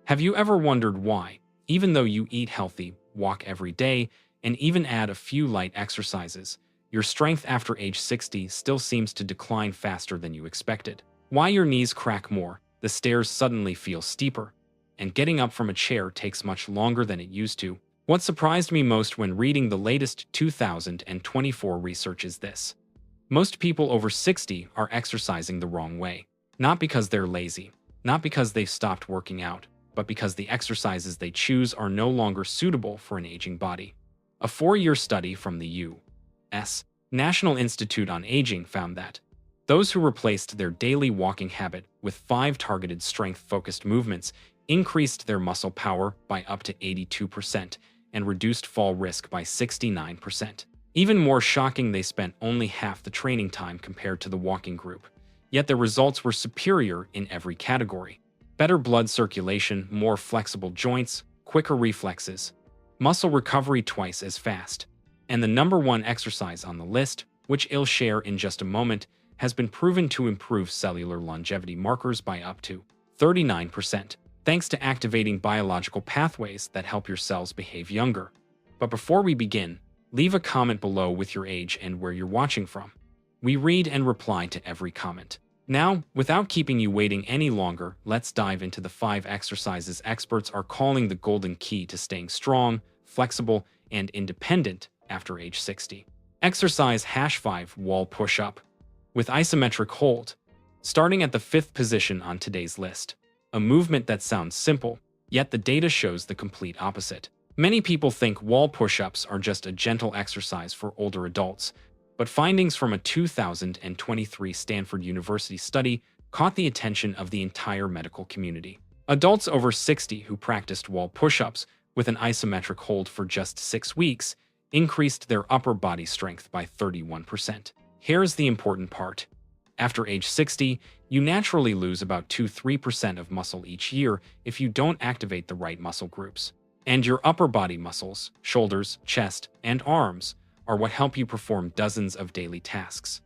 Have you ever wondered why, even though you eat healthy, walk every day, and even add a few light exercises, your strength after age 60 still seems to decline faster than you expected? Why your knees crack more, the stairs suddenly feel steeper, and getting up from a chair takes much longer than it used to? What surprised me most when reading the latest 2024 research is this. Most people over 60 are exercising the wrong way. Not because they're lazy, not because they've stopped working out, but because the exercises they choose are no longer suitable for an aging body. A 4-year study from the U.S. National Institute on Aging found that those who replaced their daily walking habit with 5 targeted strength-focused movements increased their muscle power by up to 82% and reduced fall risk by 69%. Even more shocking, they spent only half the training time compared to the walking group, yet their results were superior in every category. Better blood circulation, more flexible joints, quicker reflexes, muscle recovery twice as fast. And the number one exercise on the list, which I'll share in just a moment, has been proven to improve cellular longevity markers by up to 39%, thanks to activating biological pathways that help your cells behave younger. But before we begin, leave a comment below with your age and where you're watching from. We read and reply to every comment. Now, without keeping you waiting any longer, let's dive into the 5 exercises experts are calling the golden key to staying strong, flexible, and independent after age 60. Exercise #5 Wall Push-Up with isometric hold. Starting at the 5th position on today's list. A movement that sounds simple, yet the data shows the complete opposite. Many people think wall push-ups are just a gentle exercise for older adults, but findings from a 2023 Stanford University study caught the attention of the entire medical community. Adults over 60 who practiced wall push-ups with an isometric hold for just 6 weeks increased their upper body strength by 31%. Here's the important part. After age 60, you naturally lose about 2–3% of muscle each year if you don't activate the right muscle groups. And your upper body muscles, shoulders, chest, and arms, are what help you perform dozens of daily tasks.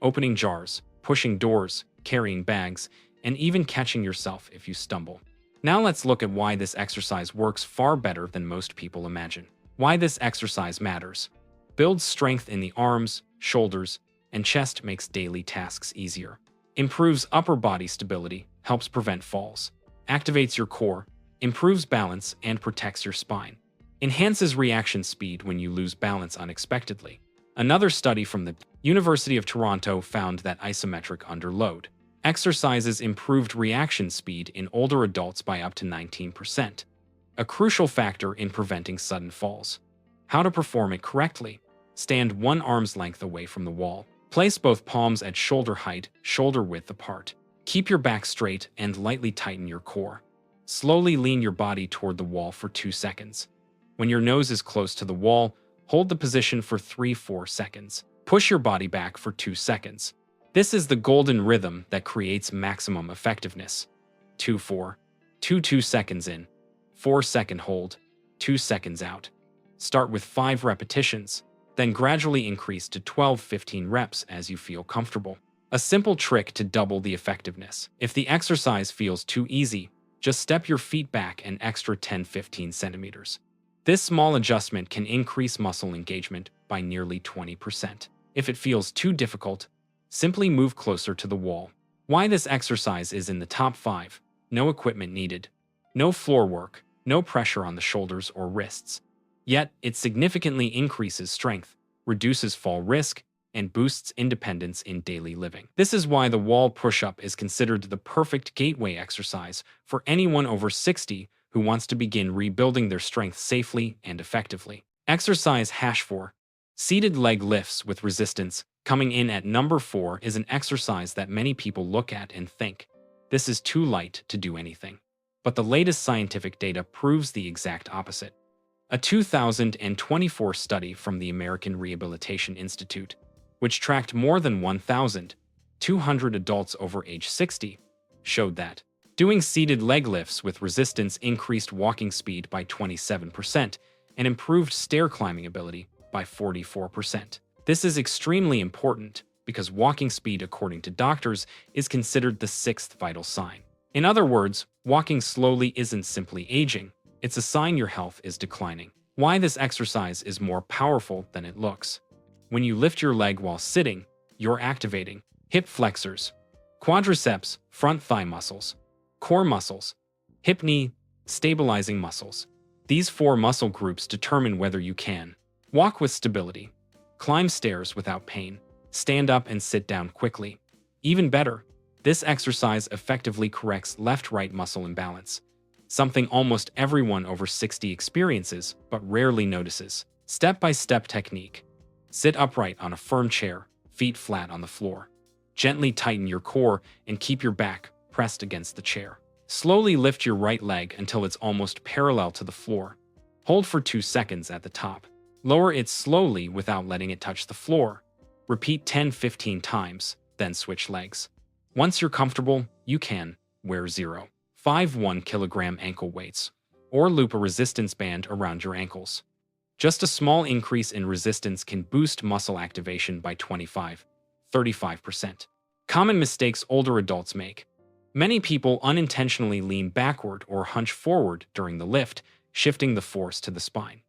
Opening jars, pushing doors, carrying bags, and even catching yourself if you stumble. Now let's look at why this exercise works far better than most people imagine. Why this exercise matters. Builds strength in the arms, shoulders, and chest, makes daily tasks easier. Improves upper body stability, helps prevent falls. Activates your core, improves balance, and protects your spine. Enhances reaction speed when you lose balance unexpectedly. Another study from the University of Toronto found that isometric under load exercises improved reaction speed in older adults by up to 19%, a crucial factor in preventing sudden falls. How to perform it correctly. Stand 1 arm's length away from the wall. Place both palms at shoulder height, shoulder width apart. Keep your back straight and lightly tighten your core. Slowly lean your body toward the wall for 2 seconds. When your nose is close to the wall, hold the position for 3–4 seconds. Push your body back for 2 seconds. This is the golden rhythm that creates maximum effectiveness. 2–4. 2 seconds in. 4-second hold. 2 seconds out. Start with 5 repetitions, then gradually increase to 12–15 reps as you feel comfortable. A simple trick to double the effectiveness. If the exercise feels too easy, just step your feet back an extra 10–15 centimeters. This small adjustment can increase muscle engagement by nearly 20%. If it feels too difficult, simply move closer to the wall. Why this exercise is in the top 5. No equipment needed. No floor work. No pressure on the shoulders or wrists. Yet, it significantly increases strength, reduces fall risk, and boosts independence in daily living. This is why the wall push-up is considered the perfect gateway exercise for anyone over 60 who wants to begin rebuilding their strength safely and effectively. Exercise #4. Seated leg lifts with resistance. Coming in at number 4 is an exercise that many people look at and think, this is too light to do anything. But the latest scientific data proves the exact opposite. A 2024 study from the American Rehabilitation Institute, which tracked more than 1,200 adults over age 60, showed that doing seated leg lifts with resistance increased walking speed by 27% and improved stair climbing ability by 44%. This is extremely important because walking speed, according to doctors, is considered the 6th vital sign. In other words, walking slowly isn't simply aging, it's a sign your health is declining. Why this exercise is more powerful than it looks. When you lift your leg while sitting, you're activating hip flexors, quadriceps, front thigh muscles, core muscles, hip knee, stabilizing muscles. These four muscle groups determine whether you can walk with stability, climb stairs without pain, stand up and sit down quickly. Even better, this exercise effectively corrects left-right muscle imbalance, something almost everyone over 60 experiences but rarely notices. Step-by-step technique. Sit upright on a firm chair, feet flat on the floor. Gently tighten your core and keep your back pressed against the chair. Slowly lift your right leg until it's almost parallel to the floor. Hold for 2 seconds at the top. Lower it slowly without letting it touch the floor. Repeat 10-15 times, then switch legs. Once you're comfortable, you can wear 0.5 1 kilogram ankle weights, or loop a resistance band around your ankles. Just a small increase in resistance can boost muscle activation by 25-35%. Common mistakes older adults make. Many people unintentionally lean backward or hunch forward during the lift, shifting the force to the spine.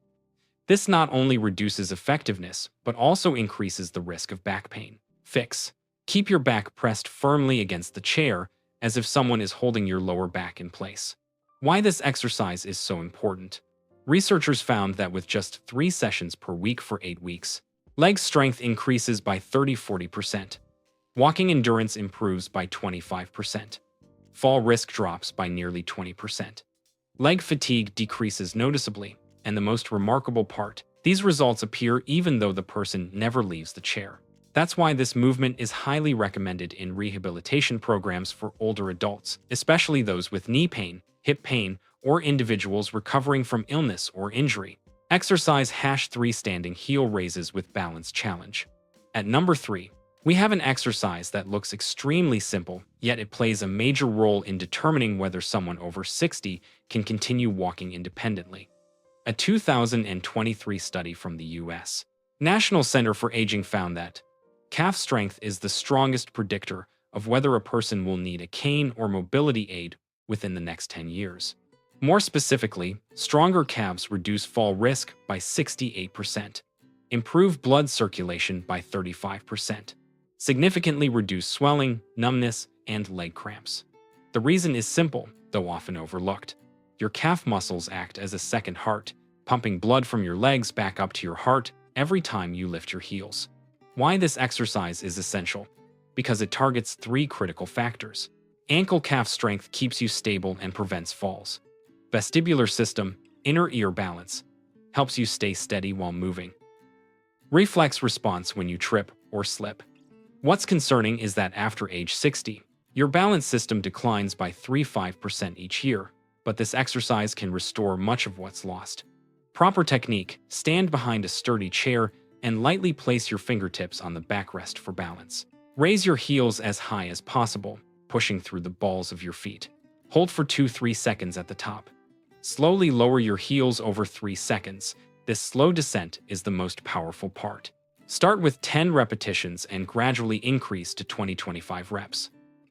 This not only reduces effectiveness, but also increases the risk of back pain. Fix. Keep your back pressed firmly against the chair, as if someone is holding your lower back in place. Why this exercise is so important. Researchers found that with just 3 sessions per week for 8 weeks, leg strength increases by 30-40%. Walking endurance improves by 25%. Fall risk drops by nearly 20%. Leg fatigue decreases noticeably, and the most remarkable part, these results appear even though the person never leaves the chair. That's why this movement is highly recommended in rehabilitation programs for older adults, especially those with knee pain, hip pain, or individuals recovering from illness or injury. Exercise #3 standing heel raises with balance challenge. At number 3, we have an exercise that looks extremely simple, yet it plays a major role in determining whether someone over 60 can continue walking independently. A 2023 study from the U.S. National Center for Aging found that calf strength is the strongest predictor of whether a person will need a cane or mobility aid within the next 10 years. More specifically, stronger calves reduce fall risk by 68%, improve blood circulation by 35%, significantly reduce swelling, numbness, and leg cramps. The reason is simple, though often overlooked. Your calf muscles act as a second heart, pumping blood from your legs back up to your heart every time you lift your heels. Why this exercise is essential? Because it targets 3 critical factors. Ankle calf strength keeps you stable and prevents falls. Vestibular system, inner ear balance, helps you stay steady while moving. Reflex response when you trip or slip. What's concerning is that after age 60, your balance system declines by 3-5% each year, but this exercise can restore much of what's lost. Proper technique, stand behind a sturdy chair and lightly place your fingertips on the backrest for balance. Raise your heels as high as possible, pushing through the balls of your feet. Hold for 2-3 seconds at the top. Slowly lower your heels over 3 seconds. This slow descent is the most powerful part. Start with 10 repetitions and gradually increase to 20-25 reps.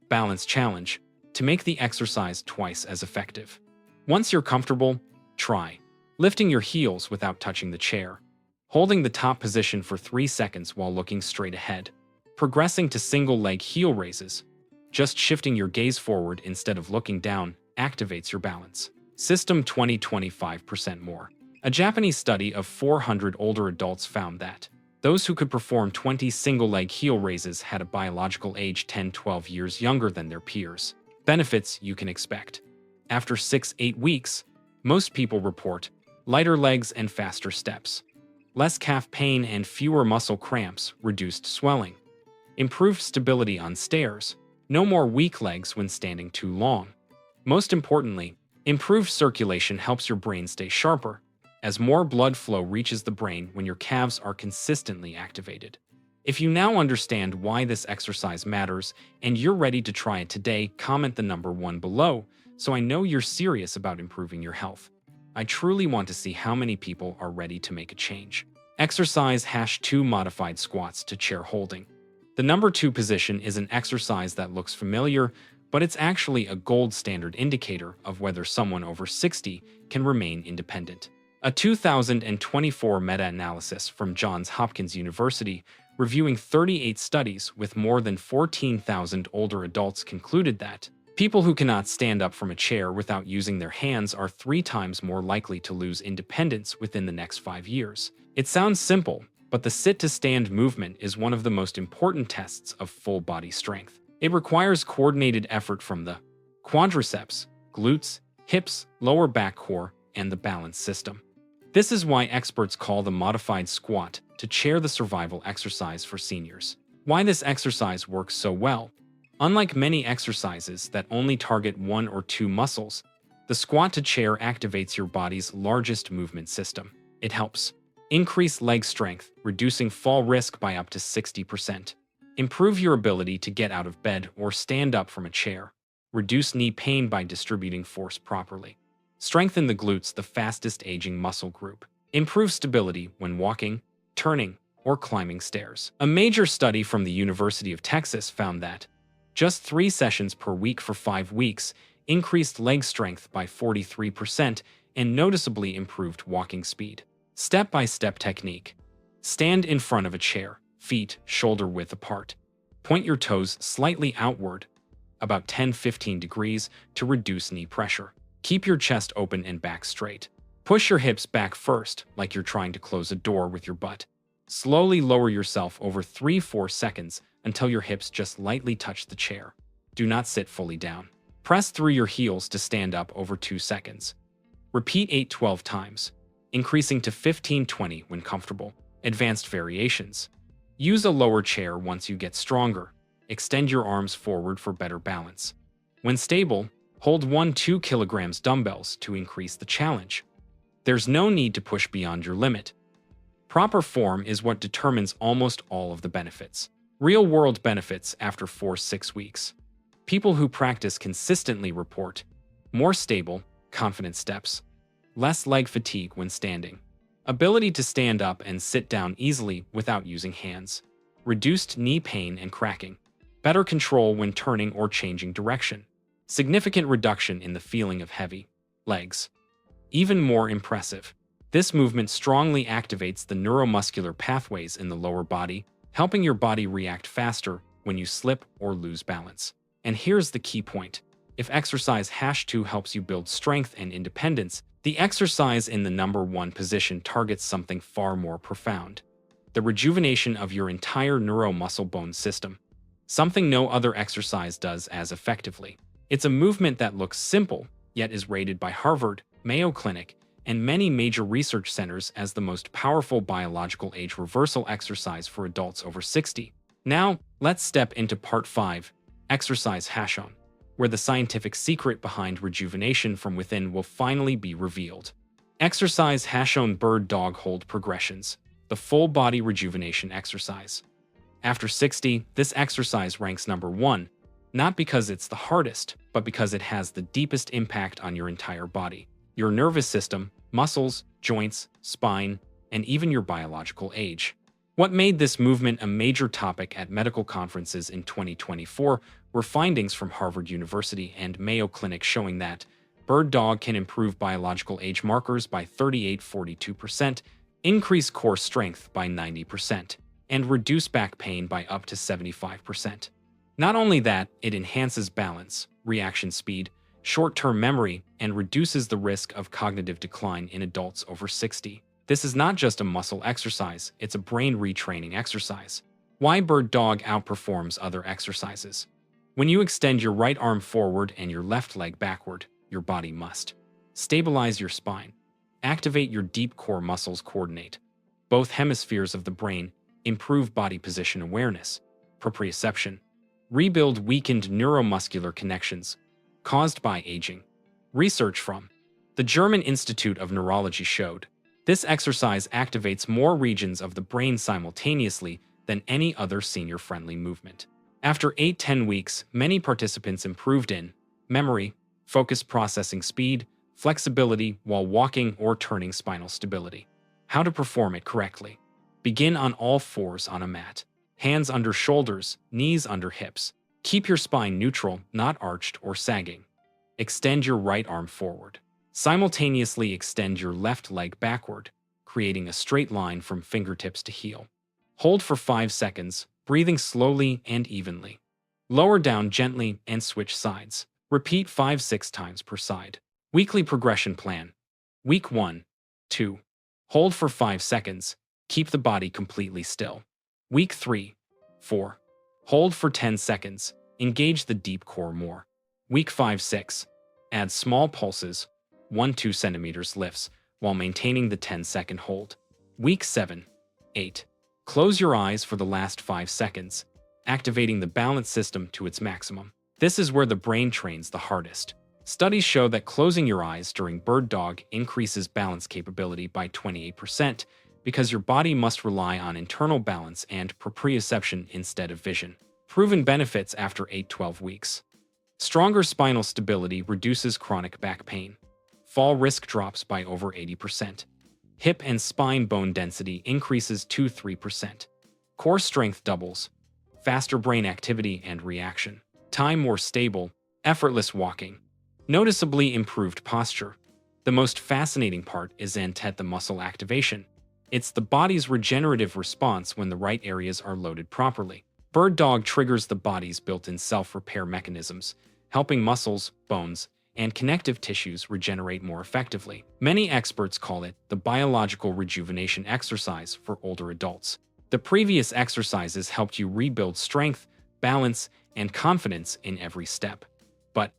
Balance challenge, to make the exercise twice as effective. Once you're comfortable, try lifting your heels without touching the chair, holding the top position for 3 seconds while looking straight ahead, progressing to single leg heel raises. Just shifting your gaze forward instead of looking down activates your balance system 20-25% more. A Japanese study of 400 older adults found that those who could perform 20 single-leg heel raises had a biological age 10-12 years younger than their peers. Benefits you can expect. After 6-8 weeks, most people report lighter legs and faster steps, less calf pain and fewer muscle cramps, reduced swelling, improved stability on stairs, no more weak legs when standing too long. Most importantly, improved circulation helps your brain stay sharper, as more blood flow reaches the brain when your calves are consistently activated. If you now understand why this exercise matters and you're ready to try it today, comment the number 1 below so I know you're serious about improving your health. I truly want to see how many people are ready to make a change. Exercise #2 modified squats to chair holding. The number 2 position is an exercise that looks familiar, but it's actually a gold standard indicator of whether someone over 60 can remain independent. A 2024 meta-analysis from Johns Hopkins University reviewing 38 studies with more than 14,000 older adults concluded that people who cannot stand up from a chair without using their hands are 3 times more likely to lose independence within the next 5 years. It sounds simple, but the sit-to-stand movement is one of the most important tests of full-body strength. It requires coordinated effort from the quadriceps, glutes, hips, lower back core, and the balance system. This is why experts call the modified squat to chair the survival exercise for seniors. Why this exercise works so well. Unlike many exercises that only target 1 or 2 muscles, the squat to chair activates your body's largest movement system. It helps increase leg strength, reducing fall risk by up to 60%. Improve your ability to get out of bed or stand up from a chair. Reduce knee pain by distributing force properly. Strengthen the glutes, the fastest aging muscle group. Improve stability when walking, turning, or climbing stairs. A major study from the University of Texas found that just 3 sessions per week for 5 weeks increased leg strength by 43% and noticeably improved walking speed. Step-by-step technique. Stand in front of a chair, feet shoulder-width apart. Point your toes slightly outward, about 10-15 degrees, to reduce knee pressure. Keep your chest open and back straight. Push your hips back first, like you're trying to close a door with your butt. Slowly lower yourself over 3-4 seconds until your hips just lightly touch the chair. Do not sit fully down. Press through your heels to stand up over 2 seconds. Repeat 8-12 times, increasing to 15-20 when comfortable. Advanced variations. Use a lower chair once you get stronger. Extend your arms forward for better balance. When stable, hold 1-2 kilograms dumbbells to increase the challenge. There's no need to push beyond your limit. Proper form is what determines almost all of the benefits. Real-world benefits after 4-6 weeks. People who practice consistently report more stable, confident steps, less leg fatigue when standing, ability to stand up and sit down easily without using hands, reduced knee pain and cracking, better control when turning or changing direction, significant reduction in the feeling of heavy legs. Even more impressive, this movement strongly activates the neuromuscular pathways in the lower body, helping your body react faster when you slip or lose balance. And here's the key point. If exercise #2 helps you build strength and independence, the exercise in the number 1 position targets something far more profound: the rejuvenation of your entire neuromuscle bone system. Something no other exercise does as effectively. It's a movement that looks simple, yet is rated by Harvard, Mayo Clinic, and many major research centers as the most powerful biological age reversal exercise for adults over 60. Now, let's step into part 5, exercise #1, where the scientific secret behind rejuvenation from within will finally be revealed. Exercise #1 bird dog hold progressions, the full body rejuvenation exercise. After 60, this exercise ranks number 1, not because it's the hardest, but because it has the deepest impact on your entire body. Your nervous system, muscles, joints, spine, and even your biological age. What made this movement a major topic at medical conferences in 2024 were findings from Harvard University and Mayo Clinic showing that bird dog can improve biological age markers by 38-42%, increase core strength by 90%, and reduce back pain by up to 75%. Not only that, it enhances balance, reaction speed, short-term memory, and reduces the risk of cognitive decline in adults over 60. This is not just a muscle exercise, it's a brain retraining exercise. Why bird dog outperforms other exercises? When you extend your right arm forward and your left leg backward, your body must stabilize your spine, activate your deep core muscles, coordinate both hemispheres of the brain, improve body position awareness, proprioception, rebuild weakened neuromuscular connections caused by aging. Research from the German Institute of Neurology showed this exercise activates more regions of the brain simultaneously than any other senior-friendly movement. After 8-10 weeks, many participants improved in memory, focus processing speed, flexibility while walking or turning, spinal stability. How to perform it correctly. Begin on all fours on a mat. Hands under shoulders, knees under hips. Keep your spine neutral, not arched or sagging. Extend your right arm forward. Simultaneously extend your left leg backward, creating a straight line from fingertips to heel. Hold for 5 seconds, breathing slowly and evenly. Lower down gently and switch sides. Repeat 5-6 times per side. Weekly progression plan. Week 1, 2. Hold for 5 seconds. Keep the body completely still. Week 3, 4. Hold for 10 seconds. Engage the deep core more. Week 5, 6. Add small pulses, 1-2 centimeters lifts, while maintaining the 10-second hold. Week 7, 8. Close your eyes for the last 5 seconds, activating the balance system to its maximum. This is where the brain trains the hardest. Studies show that closing your eyes during bird dog increases balance capability by 28% because your body must rely on internal balance and proprioception instead of vision. Proven benefits after 8-12 weeks. Stronger spinal stability reduces chronic back pain. Fall risk drops by over 80%. Hip and spine bone density increases 2-3%. Core strength doubles. Faster brain activity and reaction. Time more stable. Effortless walking. Noticeably improved posture. The most fascinating part is the muscle activation. It's the body's regenerative response when the right areas are loaded properly. Bird dog triggers the body's built-in self-repair mechanisms, helping muscles, bones, and connective tissues regenerate more effectively. Many experts call it the biological rejuvenation exercise for older adults. The previous exercises helped you rebuild strength, balance, and confidence in every step. But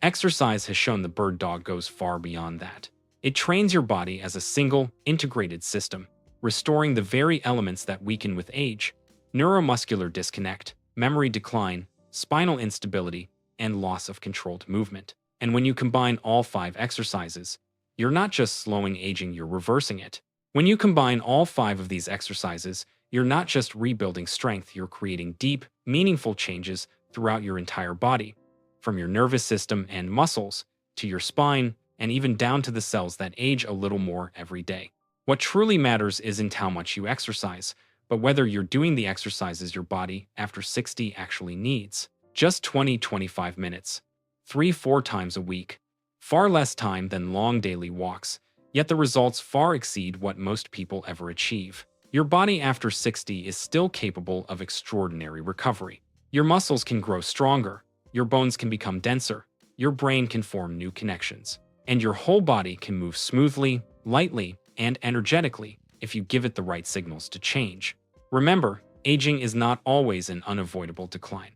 exercise has shown the bird dog goes far beyond that. It trains your body as a single, integrated system, restoring the very elements that weaken with age: neuromuscular disconnect, memory decline, spinal instability, and loss of controlled movement. And when you combine all 5 exercises, you're not just slowing aging, you're reversing it. When you combine all 5 of these exercises, you're not just rebuilding strength, you're creating deep, meaningful changes throughout your entire body, from your nervous system and muscles to your spine, and even down to the cells that age a little more every day. What truly matters isn't how much you exercise, but whether you're doing the exercises your body after 60 actually needs. Just 20-25 minutes. 3-4 times a week. Far less time than long daily walks, yet the results far exceed what most people ever achieve. Your body after 60 is still capable of extraordinary recovery. Your muscles can grow stronger, your bones can become denser, your brain can form new connections, and your whole body can move smoothly, lightly, and energetically if you give it the right signals to change. Remember, aging is not always an unavoidable decline.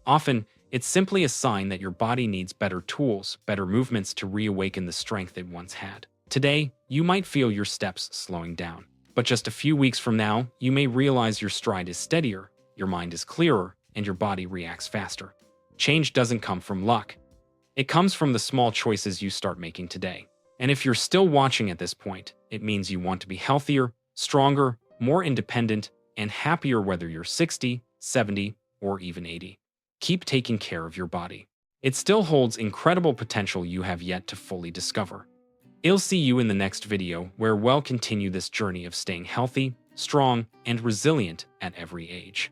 Often, it's simply a sign that your body needs better tools, better movements to reawaken the strength it once had. Today, you might feel your steps slowing down, but just a few weeks from now, you may realize your stride is steadier, your mind is clearer, and your body reacts faster. Change doesn't come from luck. It comes from the small choices you start making today. And if you're still watching at this point, it means you want to be healthier, stronger, more independent, and happier whether you're 60, 70, or even 80. Keep taking care of your body. It still holds incredible potential you have yet to fully discover. I'll see you in the next video where we'll continue this journey of staying healthy, strong, and resilient at every age.